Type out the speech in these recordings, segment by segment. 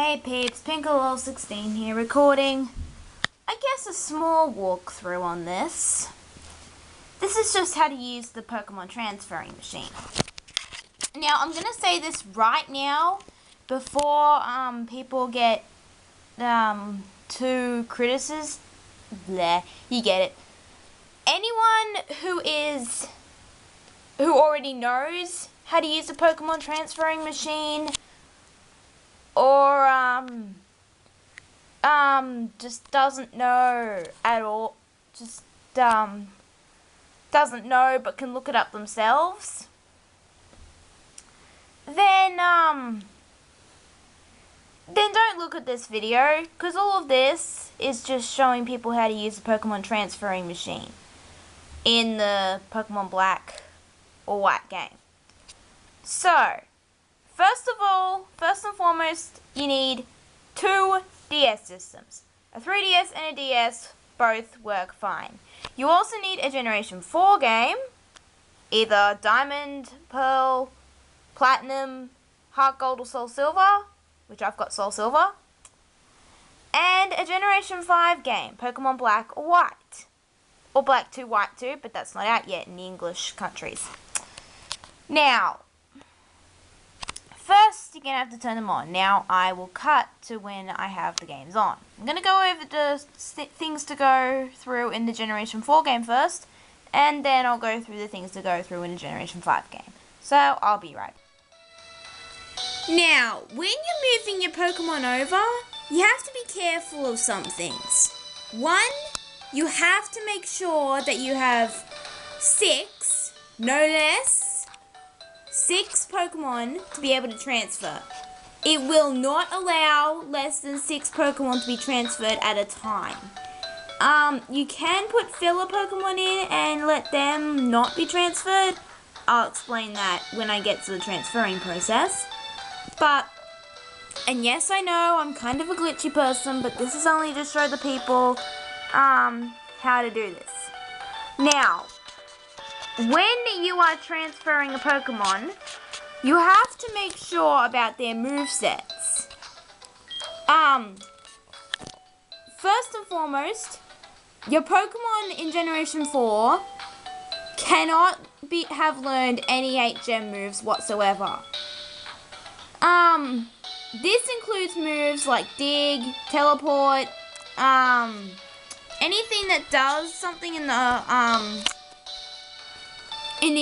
Hey peeps, Pinkalol16 here recording, I guess, a small walkthrough on this. This is just how to use the Pokemon transferring machine. Now, I'm going to say this right now before people get too criticism. Bleh, you get it. Anyone who already knows how to use the Pokemon transferring machine or just doesn't know at all, just doesn't know but can look it up themselves, then don't look at this video, because all of this is just showing people how to use the Pokemon transferring machine in the Pokemon Black or White game. So, first and foremost, you need two DS systems. A 3DS and a DS both work fine. You also need a Generation 4 game, either Diamond, Pearl, Platinum, Heart Gold or Soul Silver, which I've got Soul Silver, and a Generation 5 game, Pokemon Black or White. Or Black 2, White 2, but that's not out yet in the English countries. Now, first, you're going to have to turn them on. Now, I will cut to when I have the games on. I'm going to go over the things to go through in the Generation 4 game first, and then I'll go through the things to go through in the Generation 5 game. So, I'll be right back. Now, when you're moving your Pokemon over, you have to be careful of some things. One, you have to make sure that you have 6, no less, 6 Pokemon to be able to transfer. It will not allow less than 6 Pokemon to be transferred at a time. You can put filler Pokemon in and let them not be transferred. I'll explain that when I get to the transferring process. And yes, I know I'm kind of a glitchy person, but this is only to show the people how to do this. Now, when you are transferring a Pokemon, you have to make sure about their movesets. First and foremost, your Pokemon in Generation 4 cannot have learned any HM moves whatsoever. This includes moves like Dig, Teleport, anything that does something in the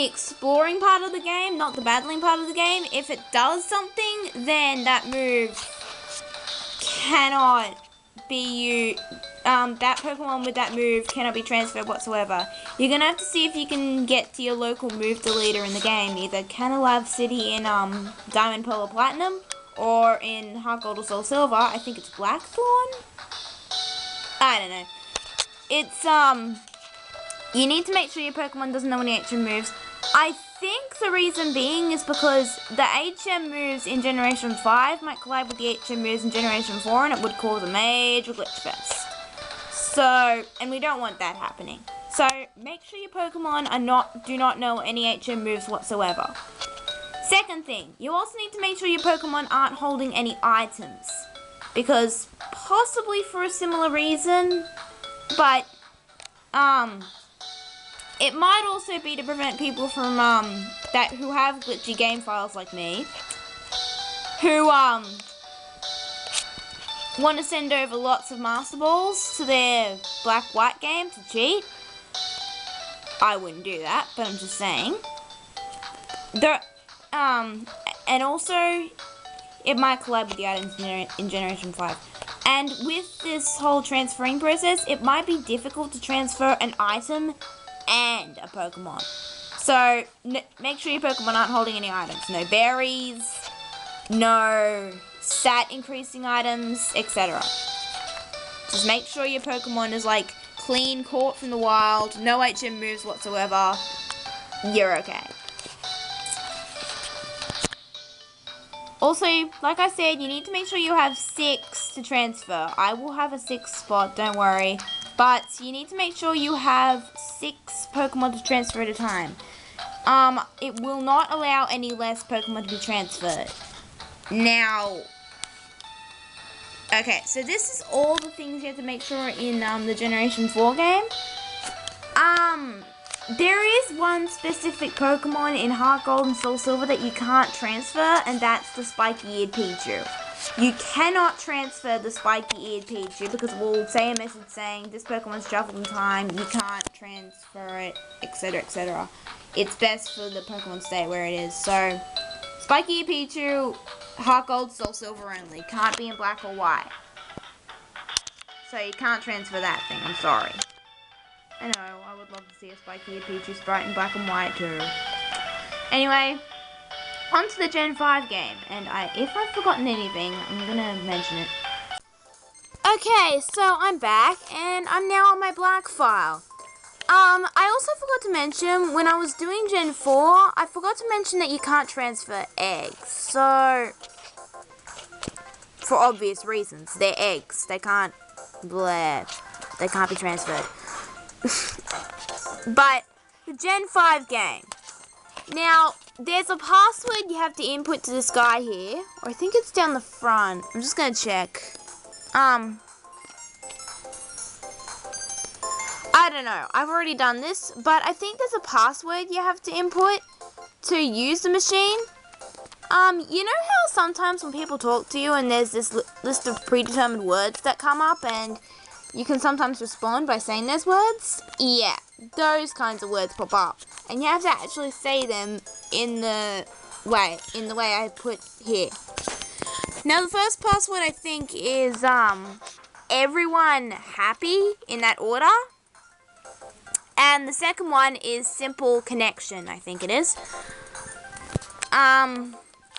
exploring part of the game, not the battling part of the game. If it does something, then that move cannot be used. That Pokemon with that move cannot be transferred whatsoever. You're gonna have to see if you can get to your local move deleter in the game, either Canalave City in Diamond, Pearl, or Platinum, or in Heart Gold or Soul Silver. I think it's Blackthorn. I don't know. It's you need to make sure your Pokemon doesn't know any HM moves. I think the reason being is because the HM moves in Generation 5 might collide with the HM moves in Generation 4, and it would cause a major glitch fest. So, and we don't want that happening. So, make sure your Pokemon do not know any HM moves whatsoever. Second thing, you also need to make sure your Pokemon aren't holding any items. Because, possibly for a similar reason, but, it might also be to prevent people from, who have glitchy game files like me, who, want to send over lots of Master Balls to their Black-White game to cheat. I wouldn't do that, but I'm just saying. And also, it might collide with the items in Generation 5. And with this whole transferring process, it might be difficult to transfer an item and a Pokemon. So, make sure your Pokemon aren't holding any items. No berries, no stat increasing items, etc. Just make sure your Pokemon is like clean, caught from the wild, no HM moves whatsoever. You're okay. Also, like I said, you need to make sure you have 6 to transfer. I will have a 6th spot, don't worry. But you need to make sure you have 6 Pokemon to transfer at a time. It will not allow any less Pokemon to be transferred. Now, Okay, so this is all the things you have to make sure in the Generation 4 game. There is one specific Pokemon in Heart Gold and Soul Silver that you can't transfer, and that's the spiky-eared Pichu. You cannot transfer the spiky-eared Pichu because it will say a message saying this Pokemon's traveled in time, you can't transfer it, etc, etc. It's best for the Pokemon to stay where it is. So, spiky-eared Pichu, Heart Gold, Soul Silver only. Can't be in black or white. So you can't transfer that thing, I'm sorry. I know, I would love to see a spiky-eared Pichu sprite in black and white too. Anyway, on to the Gen 5 game, and if I've forgotten anything, I'm gonna mention it. Okay, so I'm back, and I'm now on my black file. I also forgot to mention, when I was doing Gen 4, I forgot to mention that you can't transfer eggs, so... For obvious reasons, they're eggs, they can't... They can't be transferred. But, the Gen 5 game. Now, there's a password you have to input to this guy here. Or I think it's down the front. I'm just going to check. I don't know. I've already done this. But I think there's a password you have to input to use the machine. You know how sometimes when people talk to you and there's this list of predetermined words that come up and you can sometimes respond by saying those words? Yeah, those kinds of words pop up. And you have to actually say them in the way I put here. Now the first password I think is everyone happy in that order. And the second one is simple connection, I think it is.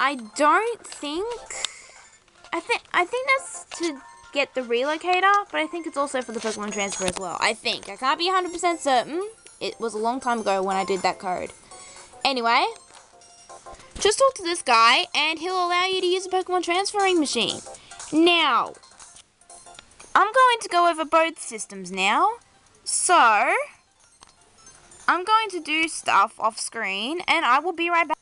I don't think I think that's to get the relocator, but I think it's also for the Pokemon transfer as well. I think. I can't be 100% certain. It was a long time ago when I did that code. Anyway, just talk to this guy and he'll allow you to use a Pokemon transferring machine. Now, I'm going to go over both systems now. So, I'm going to do stuff off screen and I will be right back.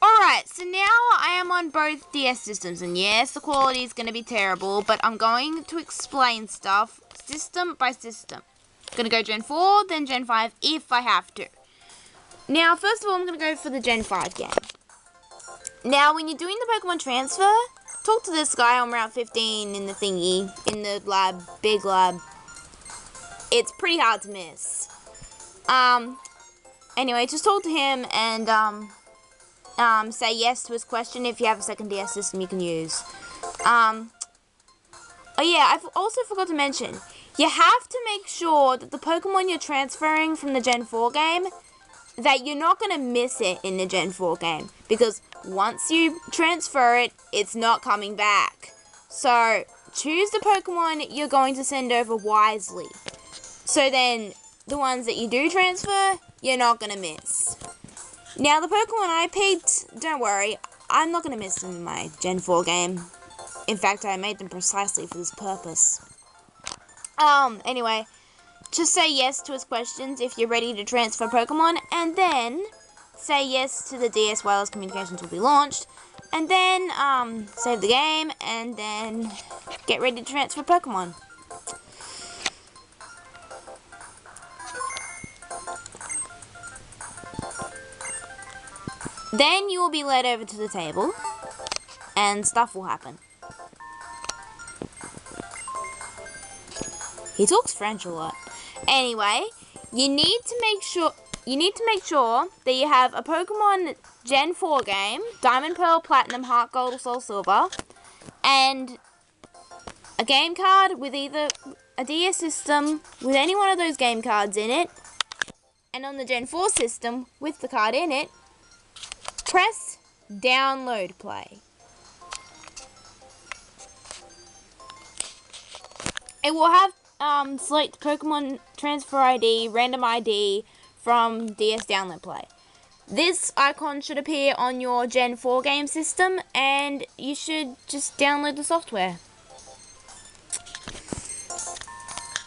Alright, so now I am on both DS systems, and yes, the quality is going to be terrible, but I'm going to explain stuff system by system. I'm going to go Gen 4, then Gen 5 if I have to. Now, first of all, I'm going to go for the Gen 5 game. Now, when you're doing the Pokemon transfer, talk to this guy on Route 15 in the thingy, in the lab, big lab. It's pretty hard to miss. Anyway, just talk to him and, say yes to his question if you have a second DS system you can use. Oh yeah, I also forgot to mention, you have to make sure that the Pokemon you're transferring from the Gen 4 game, that you're not going to miss it in the Gen 4 game. Because once you transfer it, it's not coming back. So, choose the Pokemon you're going to send over wisely. So then, the ones that you do transfer, you're not going to miss. Now, the Pokemon I picked, don't worry, I'm not going to miss them in my Gen 4 game. In fact, I made them precisely for this purpose. Anyway, just say yes to his questions if you're ready to transfer Pokemon, and then say yes to the DS wireless communications will be launched, and then, save the game, and then get ready to transfer Pokemon. Then you will be led over to the table, and stuff will happen. He talks French a lot. Anyway, you need to make sure that you have a Pokemon Gen 4 game, Diamond, Pearl, Platinum, Heart Gold, or Soul Silver, and a game card with either a DS system with any one of those game cards in it, and on the Gen 4 system with the card in it. Press download play. It will have select Pokemon Transfer ID, Random ID from DS Download Play. This icon should appear on your Gen 4 game system and you should just download the software.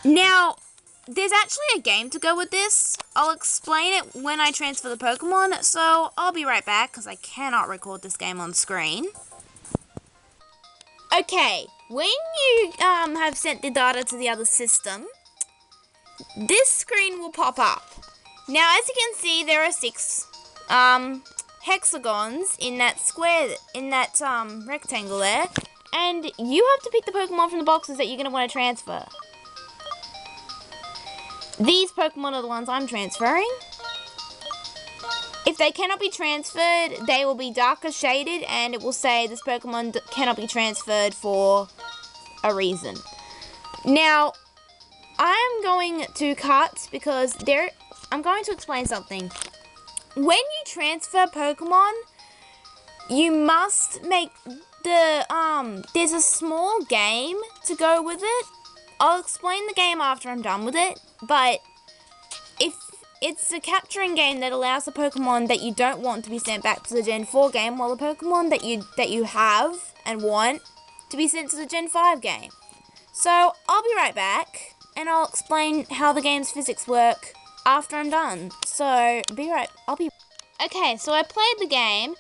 Now, there's actually a game to go with this. I'll explain it when I transfer the Pokemon, so I'll be right back because I cannot record this game on screen. Okay, when you have sent the data to the other system, this screen will pop up. Now, as you can see, there are 6 hexagons in that square, in that rectangle there, and you have to pick the Pokemon from the boxes that you're going to want to transfer. These Pokemon are the ones I'm transferring. If they cannot be transferred, they will be darker shaded, and it will say this Pokemon cannot be transferred for a reason. Now, I'm going to cut because I'm going to explain something. When you transfer Pokemon, you must make there's a small game to go with it. I'll explain the game after I'm done with it, but if it's a capturing game that allows the Pokemon that you don't want to be sent back to the Gen 4 game, while the Pokemon that you have and want to be sent to the Gen 5 game. So, I'll be right back, and I'll explain how the game's physics work after I'm done. So, Okay, so I played the game,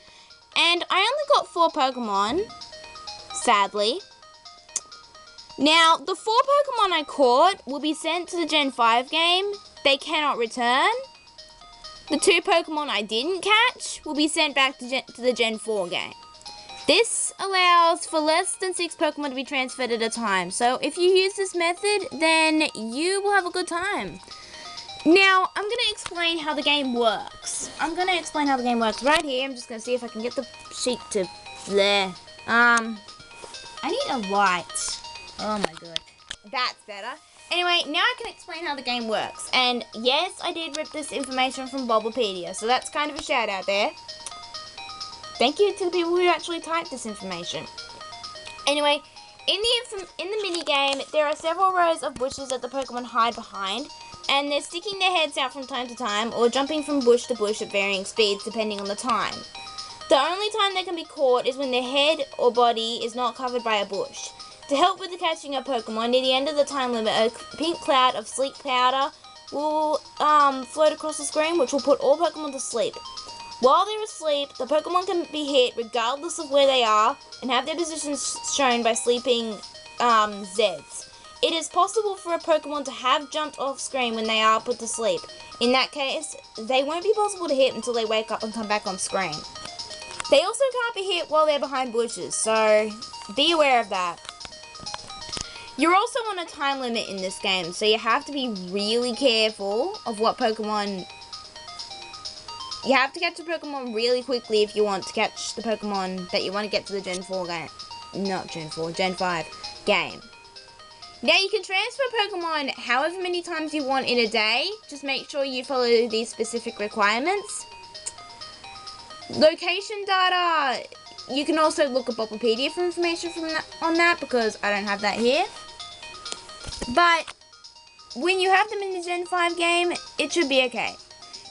and I only got 4 Pokemon, sadly. Now, the 4 Pokemon I caught will be sent to the Gen 5 game. They cannot return. The 2 Pokemon I didn't catch will be sent back to the Gen 4 game. This allows for less than 6 Pokemon to be transferred at a time. So if you use this method, then you will have a good time. Now, I'm going to explain how the game works. Right here. I'm just going to see if I can get the sheet to there. I need a light. Oh my god. That's better. Anyway, now I can explain how the game works. And yes, I did rip this information from Bulbapedia, so that's kind of a shout out there. Thank you to the people who actually typed this information. Anyway, in the mini game, there are several rows of bushes that the Pokemon hide behind, and they're sticking their heads out from time to time, or jumping from bush to bush at varying speeds depending on the time. The only time they can be caught is when their head or body is not covered by a bush. To help with the catching of Pokemon, near the end of the time limit, a pink cloud of sleep powder will float across the screen, which will put all Pokemon to sleep. While they're asleep, the Pokemon can be hit regardless of where they are, and have their positions shown by sleeping Zeds. It is possible for a Pokemon to have jumped off screen when they are put to sleep. In that case, they won't be possible to hit until they wake up and come back on screen. They also can't be hit while they're behind bushes, so be aware of that. You're also on a time limit in this game, so you have to be really careful of what Pokemon... You have to catch the Pokemon really quickly if you want to catch the Pokemon that you want to get to the Gen 4 game. Not Gen 4, Gen 5 game. Now, you can transfer Pokemon however many times you want in a day. Just make sure you follow these specific requirements. Location data... You can also look at Bulbapedia for information on that, because I don't have that here. But when you have them in the Gen 5 game, it should be okay.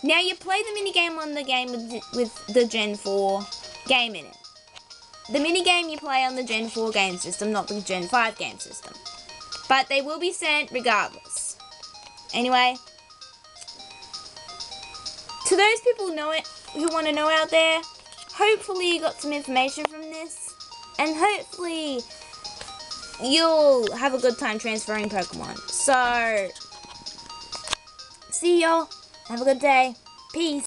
Now, you play the minigame on the game with the Gen 4 game in it. The minigame you play on the Gen 4 game system, not the Gen 5 game system. But they will be sent regardless. Anyway, to those people who want to know out there, hopefully you got some information from this, and hopefully you'll have a good time transferring Pokemon. So, see y'all. Have a good day. Peace.